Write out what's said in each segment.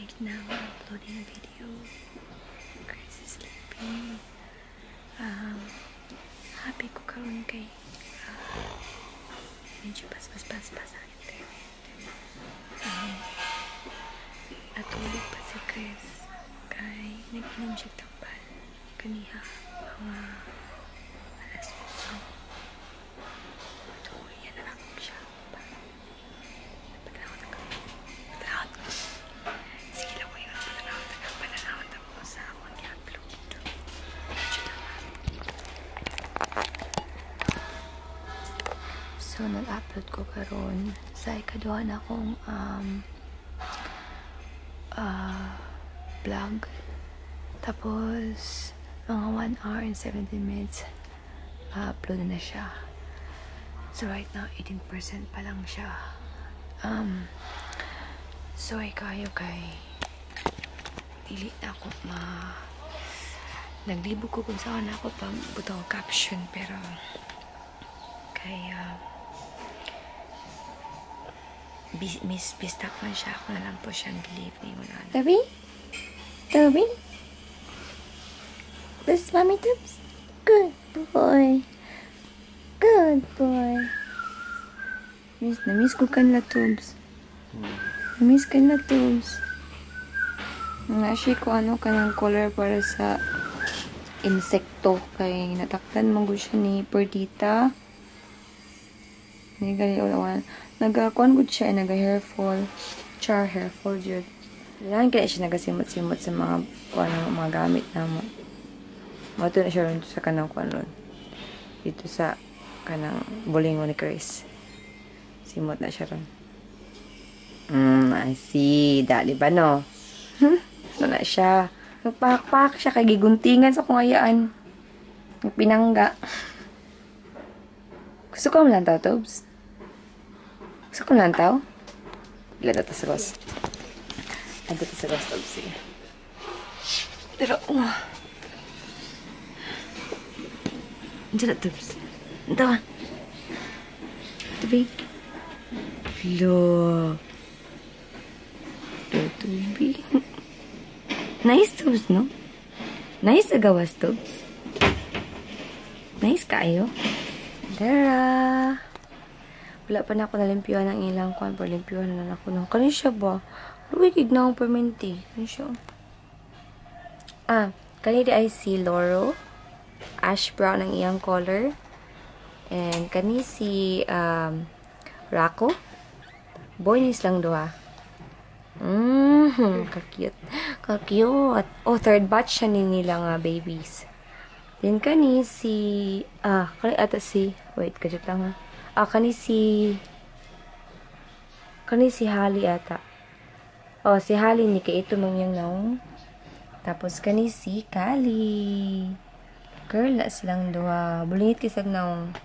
right now I'm uploading a video. Chris is sleeping. Happy ko karon kay medyo pas ang internet. At ulit pa si Chris kay nag-inom siya tambal kaniha mga alas 8. Yan na lang siya. Patanawat. Sige lang ko yung patanawat ako sa akong i-upload. So, nag-upload ko karon sa ikaduha na akong vlog. Tapos, mga 1 hour and 17 minutes upload na siya. So, right now, 18% pa lang siya. Sorry kayo kay dili na ako naglibog ko kung saan ako pang butang caption, pero kaya bistak man siya. Ako na lang po siyang leave ni wala na. Toby? This is Mommy Tubs? Good boy. Good boy. Namiss ko kanila, Tubs. Namiss kanila, Tubs. Nga ko ano kanang color para sa insekto. Kay nataktan mo siya ni Perdita. Nagakuan gud siya, naga-hair fall. Char hair fall jud. Kailangan kaya siya nagasimot-simot sa mga gamit na mo. Mato na siya rin sa kanang kuan ron. Dito sa kanang bulingon ni Chris. Simot na siya ron. I see. Dali ba no? Ano na siya? Nagpakpak siya kay giguntingan sa kung ayaan. Nagpinangga. Gusto ko malantaw, Tobs? Gusto ko malantaw? Ilan ito sa gos? Ito sa gos, Tobs. Sige. Pero, Diyan na, Tobs. Ito. Tubi. Look. Tubi. Nice, Tobs, no? Nice na gawas, Tobs. Nice kayo. Tara! Wala pa na ako nalimpyuhan ng ilang kwan. Pero limpyuhan na lang ako. Kanin siya ba? Luwigig na akong perminti. Kanin siya. Kanina ay si Loro. Ash brown ang iyang color. And kani si Rako. Boys lang doha. Ka-cute. Ka-cute. Oh, third batch siya nila nga babies. Then kani si wait, kadyo lang ha. Kani si Hali ata. Oh, si Hali ni kay ito mangyang naong. Tapos kani si Kali. Girl, las lang duha. Bulingit kisag naong.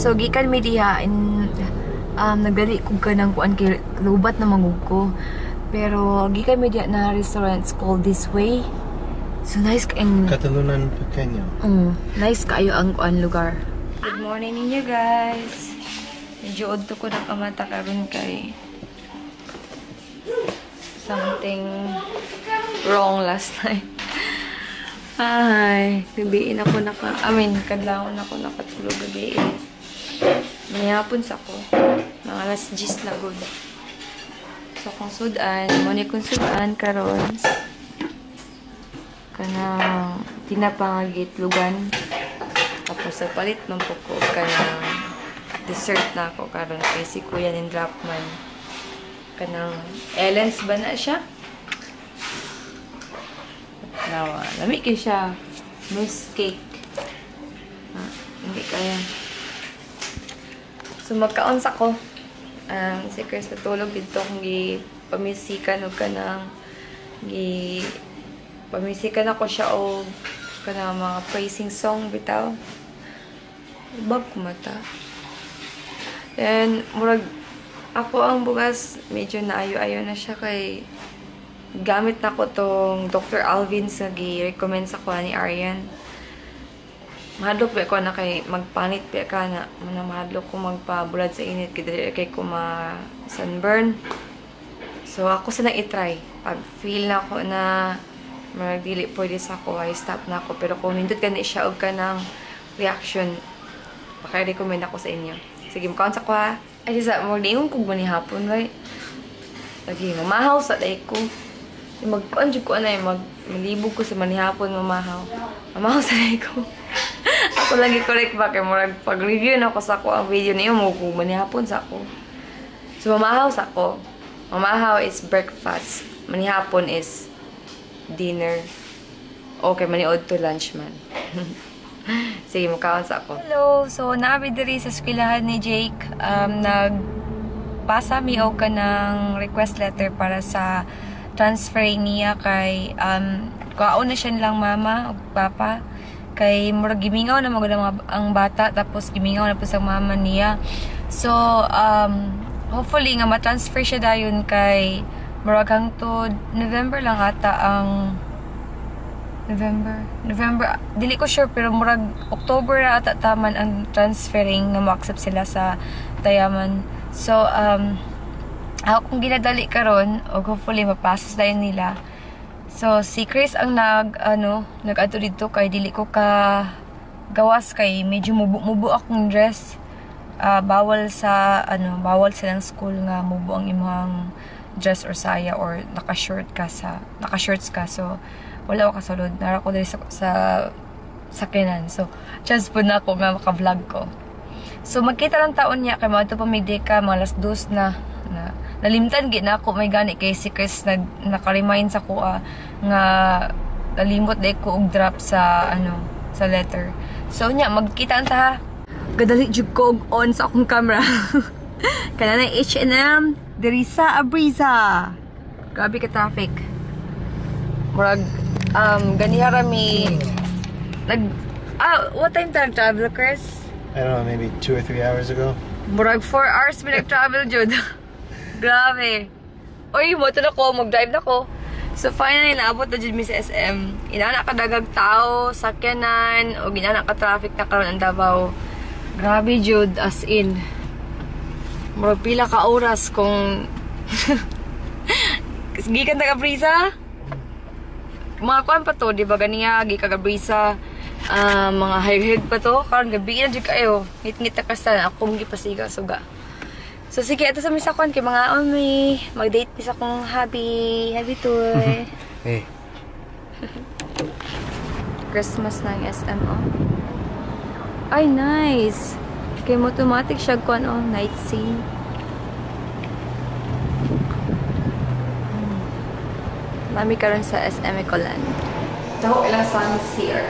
So gikan mi diha in nagdali kog kanang kuan kay lubat na mangug ko. Pero gikan mi diha na restaurant called This Way. So nice and Katalunan Pequeño. Nice kayo ang kuan lugar. Good morning ninyo guys. Medyo odto ko na kamata karon kay something wrong last night. Ay, gabiin ako kadlawon ako nakatulog gabiin. Mayapon sa ko. Mga alas 10 na good. So kung sudan, muna kung sudan karon kanang tinapangagit lugan. Tapos sa palit man po ko kanang dessert na ako karon kay si Kuya nin Dropman. Kanang Ellen's ba na siya? Nawa. Lami kayo siya. Mousse cake. Hindi kaya. So, magkaons ako. Si Chris patulog dito kung pamisikan o kanang pamisikan ako siya o kanang mga praising song bitaw. Bag kumata. And, murag ako ang bukas, medyo naayo-ayo na siya kay gamit na ko tong Dr. Alvin sa gi-recommend sa kuha ni Arian. Mahadlok ba ko na kay magpanit ba ka na. Mahadlok ko magpabulad sa init kay ko ma-sunburn. So ako sa nang i-try. Pag feel na ko na magdili pwede sa ako, ay stop na ako. Pero kung nindot ka na siya og ka ng reaction, baka-recommend ako sa inyo. Sige, makaon sa ko ha. Ay, sa magdiingon kong manihapon, right? Lagi, mamahaw sa day ko. Mag-conjug ko na malibog ko sa manihapon, mamahaw. Mamahaw sa day ko. Ako lagi correct ba? Kaya murag pag-review na ako sa ako ang video na yun, manihapon sa ako. So, mamahaw sa ako. Mamahaw is breakfast. Manihapon is dinner. Okay, maniod to lunch man. Sige, mukhaon sa ako. Hello! So, naabi diri sa eskwelahan ni Jake. Nagpasa mi o ka ng request letter para sa transferring niya kay kaon na siya nilang mama o papa. Kay murag gimingaw na mga ang bata tapos gimingaw na po sa mama niya. So, hopefully nga ma-transfer siya dayon kay murag hangtod November lang ata ang November, dili ko sure pero murag October na ata taman ang transferring na ma-accept sila sa Tayaman. So, ako kung ginadali karon o hopefully mapasas dayon nila. So, si Chris ang nag-ato dito kay dili ko ka gawas kay medyo mubo akong dress. Bawal silang school nga mubo ang imong dress or saya or naka-shorts ka. So, wala ako kasulod. Nara ko dali sa sakyanan. So, chance po na ako nga maka-vlog ko. So, magkita lang taon niya kay mga ito pamidika, mga alas 2 na nalimtan gina ako may gani kay si Chris naka-remind sa ko nga nalimot dahil ko og drop sa sa letter. So, nya magkita anta ha. Gadali jud ko on sa akong camera. Kana na H&M diri sa Abriza. Grabe ka traffic. Murag ganihara mi what time ta nag-travel, Chris? I don't know, maybe 2 or 3 hours ago. Murag 4 hours mi nag-travel jud. Grabe. Oy, moto na ko, mag-drive na ko. So finally naabot na jud mi sa SM. Inana ka dagag tao, sakyanan o ginana ka traffic na karon ang Davao. Grabe jud as in. Murag pila ka oras kung gikan taga Brisa. Mga kuan pa to, di ba ganiya, gikagabrisa, mga high-hig pa to, karon gabi na dyan kayo, ngit-ngit na kastan, akong gipasiga-suga. So sige, ito sa misa kuan, kay mga omi, mag-date misa kong happy toy. Hey. Christmas na ang SM, oh. Ay, nice! Kay automatic siya kuan, oh, night scene. Mami karon sa SM Ecolan. Taho ilang sa amin CR.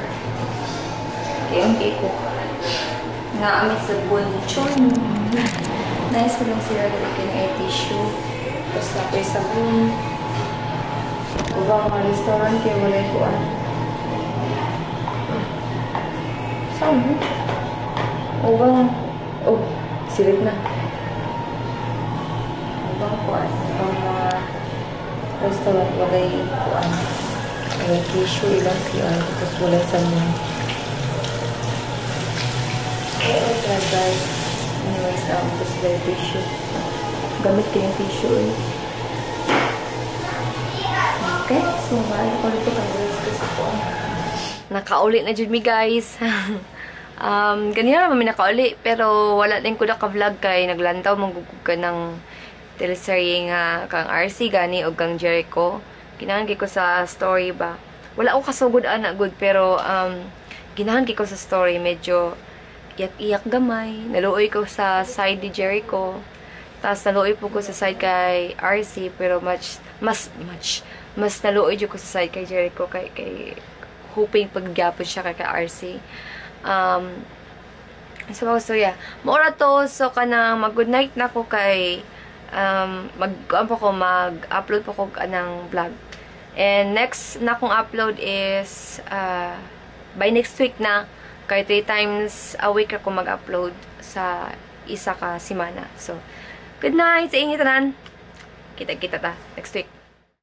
Kayong ko. Naami sa bonchon. Nice ko lang CR dali ka na tissue. Tapos na ko yung sabon. Ubang mga restaurant kaya wala yung kuan. Saan? Ubang Oh, silip na. Ibang kuan. Ang mga restaurant walay kuan. Walay tissue ilang CR. Tapos walay salmon. Okay, guys. Anyways, tapos walay tissue. Gamit ko yung tissue eh. Okay, so bye. Ako dito guys. Kasi po. Nakaulit na dyan mi guys. Ganyan naman may nakauli. Pero wala din ko naka-vlog kay naglantaw manggugug ka ng teleserye nga kang RC gani o kang Jericho. Ginahan ko sa story ba. Wala ako kasugod ana good pero ginahan ko sa story medyo iyak-iyak gamay. Naluoy ko sa side ni Jericho. Tapos naluoy po ko sa side kay RC pero mas naluoy ko sa side kay Jericho kay hoping paggapon siya kay RC. So yeah. Maura to, so kanang mag-good night na ko kay mag-upload po ko ng vlog. And next na kong upload is by next week na kay 3 times a week ako mag-upload sa isa ka semana. So, good night sa inyo tanan. Kita-kita ta next week.